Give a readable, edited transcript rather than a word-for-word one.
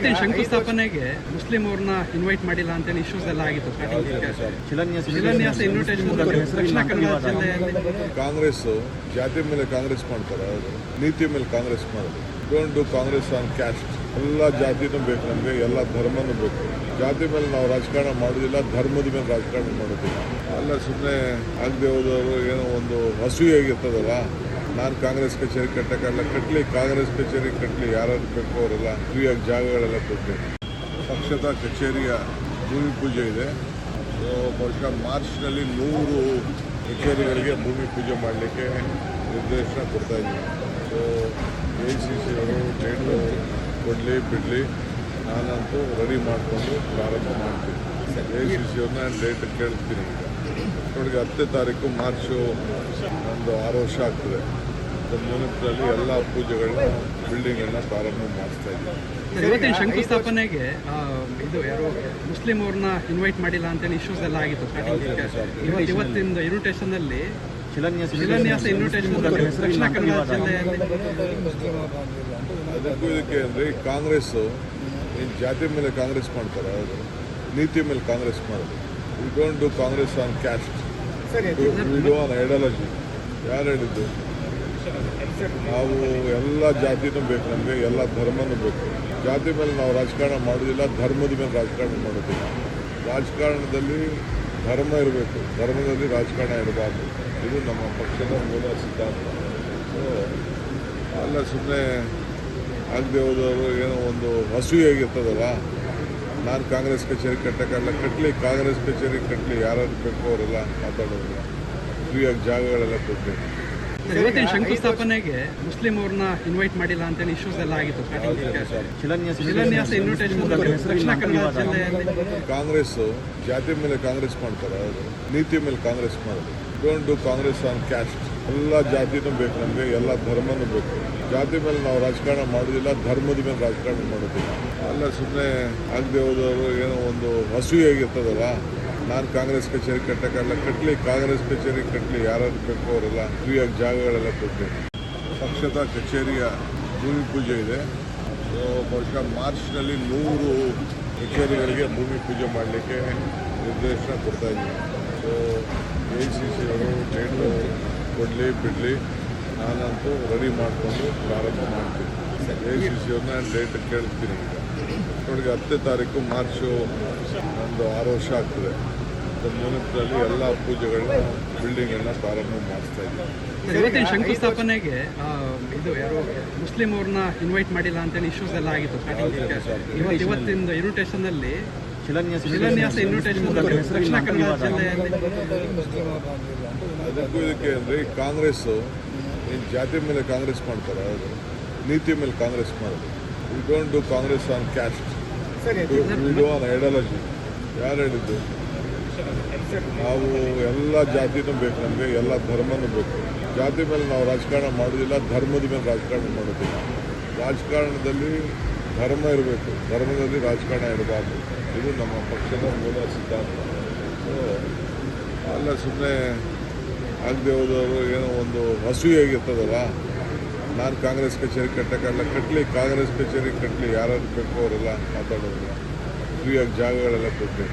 ಇವತ್ತಿನ ಶಂಕುಸ್ಥಾಪನೆಗೆ ಮುಸ್ಲಿಂ ಅವ್ರನ್ನ ಇನ್ವೈಟ್ ಮಾಡಿಲ್ಲ ಅಂತೇಳಿ ಇಶ್ಯೂಸ್ ಎಲ್ಲ ಆಗಿತ್ತು. ಶಿಲಾನ್ಯಾಸ ಇನ್ವಿಟೇಷನ್ ದಕ್ಷಿಣ ಕನ್ನಡ ಜಿಲ್ಲೆಯಲ್ಲಿ ಕಾಂಗ್ರೆಸ್ ಜಾತಿ ಮೇಲೆ ಕಾಂಗ್ರೆಸ್ ಮಾಡ್ತಾರೆ, ನೀತಿ ಮೇಲೆ ಕಾಂಗ್ರೆಸ್ ಮಾಡೋದು. Don't do Congress on caste. ಎಲ್ಲ ಜಾತಿನೂ ಬೇಕು ನಮಗೆ, ಎಲ್ಲ ಧರ್ಮನೂ ಬೇಕು. ಜಾತಿ ಮೇಲೆ ನಾವು ರಾಜಕಾರಣ ಮಾಡೋದಿಲ್ಲ, ಧರ್ಮದ ಮೇಲೆ ರಾಜಕಾರಣ ಮಾಡೋದಿಲ್ಲ. ಎಲ್ಲ ಸುಮ್ಮನೆ ಆಗದೆ ಹೋದವರು ಏನೋ ಒಂದು ಹಸುವಾಗಿರ್ತದಲ್ಲ, ನಾನು ಕಾಂಗ್ರೆಸ್ ಕಚೇರಿ ಕಟ್ಟಕ್ಕಾಗಲ್ಲ, ಕಟ್ಟಲಿ ಕಾಂಗ್ರೆಸ್ ಕಚೇರಿ ಕಟ್ಟಲಿ, ಯಾರು ಬೇಕು ಅವರೆಲ್ಲ ಫ್ರೀಯಾಗಿ ಜಾಗಗಳೆಲ್ಲ ಕೊಟ್ಟೆ. ಪಕ್ಷದ ಕಚೇರಿಯ ಭೂಮಿ ಪೂಜೆ ಇದೆ. ಬಹುಶಃ ಮಾರ್ಚ್ನಲ್ಲಿ 100 ಕಚೇರಿಗಳಿಗೆ ಭೂಮಿ ಪೂಜೆ ಮಾಡಲಿಕ್ಕೆ ನಿರ್ದೇಶನ ಕೊಡ್ತಾ ಇದ್ದೀವಿ. ಸೊ AICC ಅವರು ಡೇಟು ಕೊಡಲಿ ಬಿಡಲಿ, ನಾನಂತೂ ರೆಡಿ ಮಾಡಿಕೊಂಡು ಪ್ರಾರಂಭ ಮಾಡ್ತೀನಿ. AICC ಅವ್ರನ್ನ ಡೇಟ್ ಕೇಳ್ತೀನಿ. ಈಗ ನೋಡಿ, 10ನೇ ತಾರೀಕು ಮಾರ್ಚು ಒಂದು 6 ವರ್ಷ ಆಗ್ತದೆ. ಮುನಿಪುರಲ್ಲಿ ಎಲ್ಲ ಪೂಜೆಗಳನ್ನ ಬಿಲ್ಡಿಂಗನ್ನು ಪ್ರಾರಂಭ ಮಾಡಿಸ್ತಾ ಇದ್ದೀವಿ. ಇವತ್ತಿನ ಶಂಕುಸ್ಥಾಪನೆಗೆ ಇದು ಯಾರು ಮುಸ್ಲಿಂ ಅವ್ರನ್ನ ಇನ್ವೈಟ್ ಮಾಡಿಲ್ಲ ಅಂತೇಳಿ ಇಶ್ಯೂಸ್ ಎಲ್ಲ ಆಗಿತ್ತು. ಇವತ್ತಿನ ಇನ್ವಿಟೇಷನ್ ಅಲ್ಲಿ ಶಿಲಾನ್ಯಾಸ ಇನ್ವಿಟೇಷನ್ ದಕ್ಷಿಣ ಕನ್ನಡ ಜಿಲ್ಲೆಯಲ್ಲಿ ಅದಕ್ಕೂ ಇದಕ್ಕೆ ಅಂದರೆ ಕಾಂಗ್ರೆಸ್ ಜಾತಿ ಮೇಲೆ ಕಾಂಗ್ರೆಸ್ ಮಾಡ್ತಾರೆ, ನೀತಿ ಮೇಲೆ ಕಾಂಗ್ರೆಸ್ ಮಾಡೋದು. We don't do Congress on caste, we do on ideology. ಯಾರು ಹೇಳಿದ್ದು? ನಾವು ಎಲ್ಲ ಜಾತಿನೂ ಬೇಕು ನಮಗೆ, ಎಲ್ಲ ಧರ್ಮನೂ ಬೇಕು. ಜಾತಿ ಮೇಲೆ ನಾವು ರಾಜಕಾರಣ ಮಾಡೋದಿಲ್ಲ, ಧರ್ಮದ ಮೇಲೆ ರಾಜಕಾರಣ ಮಾಡೋದಿಲ್ಲ. ರಾಜಕಾರಣದಲ್ಲಿ ಧರ್ಮ ಇರಬೇಕು, ಧರ್ಮದಲ್ಲಿ ರಾಜಕಾರಣ ಇರಬಾರ್ದು. ಇದು ನಮ್ಮ ಪಕ್ಷದ ಮೂಲ ಸಿದ್ಧಾಂತ. ಸೊ ಅಲ್ಲ ಸುಮ್ಮನೆ ಆಗದೆ ಹೋದವರು ಏನೋ ಒಂದು ಹಸುವಾಗಿರ್ತದಲ್ಲ, ನಾನು ಕಾಂಗ್ರೆಸ್ ಕಚೇರಿ ಕಟ್ಟಕ್ಕಾಗಲ್ಲ, ಕಟ್ಟಲಿ ಕಾಂಗ್ರೆಸ್ ಕಚೇರಿ ಕಟ್ಟಲಿ, ಯಾರು ಬೇಕು ಅವರೆಲ್ಲ ಮಾತಾಡೋದು. ಫ್ರೀಯಾಗಿ ಜಾಗಗಳೆಲ್ಲ ಕೊಟ್ಟೆ. ಇವತ್ತಿನ ಶಂಕುಸ್ಥಾಪನೆಗೆ ಮುಸ್ಲಿಂ ಅವ್ರನ್ನ ಇನ್ವೈಟ್ ಮಾಡಿಲ್ಲ ಅಂತೇಳಿ ಇಶ್ಯೂಸ್ ಎಲ್ಲ ಆಗಿತ್ತು. ಶಿಲಾನ್ಯಾಸ ಇನ್ವಿಟೇಷನ್ ದಕ್ಷಿಣ ಕನ್ನಡ ಜಿಲ್ಲೆಯಲ್ಲಿ ಕಾಂಗ್ರೆಸ್ ಜಾತಿ ಮೇಲೆ ಕಾಂಗ್ರೆಸ್ ಮಾಡ್ತಾರೆ, ನೀತಿ ಮೇಲೆ ಕಾಂಗ್ರೆಸ್ ಮಾಡೋದು. Don't do Congress on caste. ಎಲ್ಲ ಜಾತಿನೂ ಬೇಕು ನಮಗೆ, ಎಲ್ಲ ಧರ್ಮನೂ ಬೇಕು. ಜಾತಿ ಮೇಲೆ ನಾವು ರಾಜಕಾರಣ ಮಾಡೋದಿಲ್ಲ, ಧರ್ಮದ ಮೇಲೆ ರಾಜಕಾರಣ ಮಾಡೋದಿಲ್ಲ. ಎಲ್ಲ ಸುಮ್ಮನೆ ಆಗದೆ ಹೋದವರು ಏನೋ ಒಂದು ಹಸುವಾಗಿರ್ತದಲ್ಲ, ನಾನು ಕಾಂಗ್ರೆಸ್ ಕಚೇರಿ ಕಟ್ಟಕ್ಕಾಗಲ್ಲ, ಕಟ್ಟಲಿ ಕಾಂಗ್ರೆಸ್ ಕಚೇರಿ ಕಟ್ಟಲಿ, ಯಾರು ಬೇಕು ಅವರೆಲ್ಲ ಫ್ರೀಯಾಗಿ ಜಾಗಗಳೆಲ್ಲ ಕೊಟ್ಟೆ. ಪಕ್ಷದ ಕಚೇರಿಯ ಭೂಮಿ ಪೂಜೆ ಇದೆ. ಸೊ ಬಹುಶಃ ಮಾರ್ಚ್ನಲ್ಲಿ 100 ಕಚೇರಿಗಳಿಗೆ ಭೂಮಿ ಪೂಜೆ ಮಾಡಲಿಕ್ಕೆ ನಿರ್ದೇಶನ ಕೊಡ್ತಾ ಇದ್ದೀವಿ. ಸೊ AICC ಅವರು ಡೇಟು ಕೊಡಲಿ ಬಿಡಲಿ, ನಾನಂತೂ ರೆಡಿ ಮಾಡಿಕೊಂಡು ಪ್ರಾರಂಭ ಮಾಡ್ತೀನಿ. AICC ಅವ್ರನ್ನ ಡೇಟ್ ಕೇಳ್ತೀನಿ. ಈಗ ನೋಡಿ, 10ನೇ ತಾರೀಕು ಮಾರ್ಚು ಒಂದು 6 ವರ್ಷ ಆಗ್ತದೆ. ಮುನಿಪುರಲ್ಲಿ ಎಲ್ಲ ಪೂಜೆಗಳನ್ನ ಬಿಲ್ಡಿಂಗನ್ನು ಪ್ರಾರಂಭ ಮಾಡಿಸ್ತಾ ಇದ್ದೀವಿ. ಇವತ್ತಿನ ಶಂಕುಸ್ಥಾಪನೆಗೆ ಇದು ಯಾರು ಮುಸ್ಲಿಂ ಅವ್ರನ್ನ ಇನ್ವೈಟ್ ಮಾಡಿಲ್ಲ ಅಂತೇಳಿ ಇಶ್ಯೂಸ್ ಎಲ್ಲ ಆಗಿತ್ತು. ಇವತ್ತಿನ ಇನ್ವಿಟೇಷನ್ ಅಲ್ಲಿ ಶಿಲಾನ್ಯಾಸ ಇನ್ವಿಟೇಷನ್ ದಕ್ಷಿಣ ಕನ್ನಡ ಜಿಲ್ಲೆಯಲ್ಲಿ ಅದಕ್ಕೂ ಇದಕ್ಕೆ ಅಂದರೆ ಕಾಂಗ್ರೆಸ್ ಜಾತಿ ಮೇಲೆ ಕಾಂಗ್ರೆಸ್ ಮಾಡ್ತಾರೆ, ನೀತಿ ಮೇಲೆ ಕಾಂಗ್ರೆಸ್ ಮಾಡೋದು. We don't do Congress on caste, we do on ideology. ಯಾರು ಹೇಳಿದ್ದು? ನಾವು ಎಲ್ಲ ಜಾತಿನೂ ಬೇಕು ನಮಗೆ, ಎಲ್ಲ ಧರ್ಮನೂ ಬೇಕು. ಜಾತಿ ಮೇಲೆ ನಾವು ರಾಜಕಾರಣ ಮಾಡೋದಿಲ್ಲ, ಧರ್ಮದ ಮೇಲೆ ರಾಜಕಾರಣ ಮಾಡೋದಿಲ್ಲ. ರಾಜಕಾರಣದಲ್ಲಿ ಧರ್ಮ ಇರಬೇಕು, ಧರ್ಮದಲ್ಲಿ ರಾಜಕಾರಣ ಇರಬಾರ್ದು. ಇದು ನಮ್ಮ ಪಕ್ಷದ ಮೂಲ ಸಿದ್ಧಾಂತ. ಸೊ ಅಲ್ಲ ಸುಮ್ಮನೆ ಆಗದೆ ಹೋದವರು ಏನೋ ಒಂದು ಹಸುವಾಗಿರ್ತದಲ್ಲ, ನಾನು ಕಾಂಗ್ರೆಸ್ ಕಚೇರಿ ಕಟ್ಟಕ್ಕಾಗಲ್ಲ, ಕಟ್ಟಲಿ ಕಾಂಗ್ರೆಸ್ ಕಚೇರಿ ಕಟ್ಟಲಿ, ಯಾರು ಬೇಕು ಅವರೆಲ್ಲ ಮಾತಾಡೋದು. ಫ್ರೀಯಾಗಿ ಜಾಗಗಳೆಲ್ಲ ಕೊಟ್ಟೆ.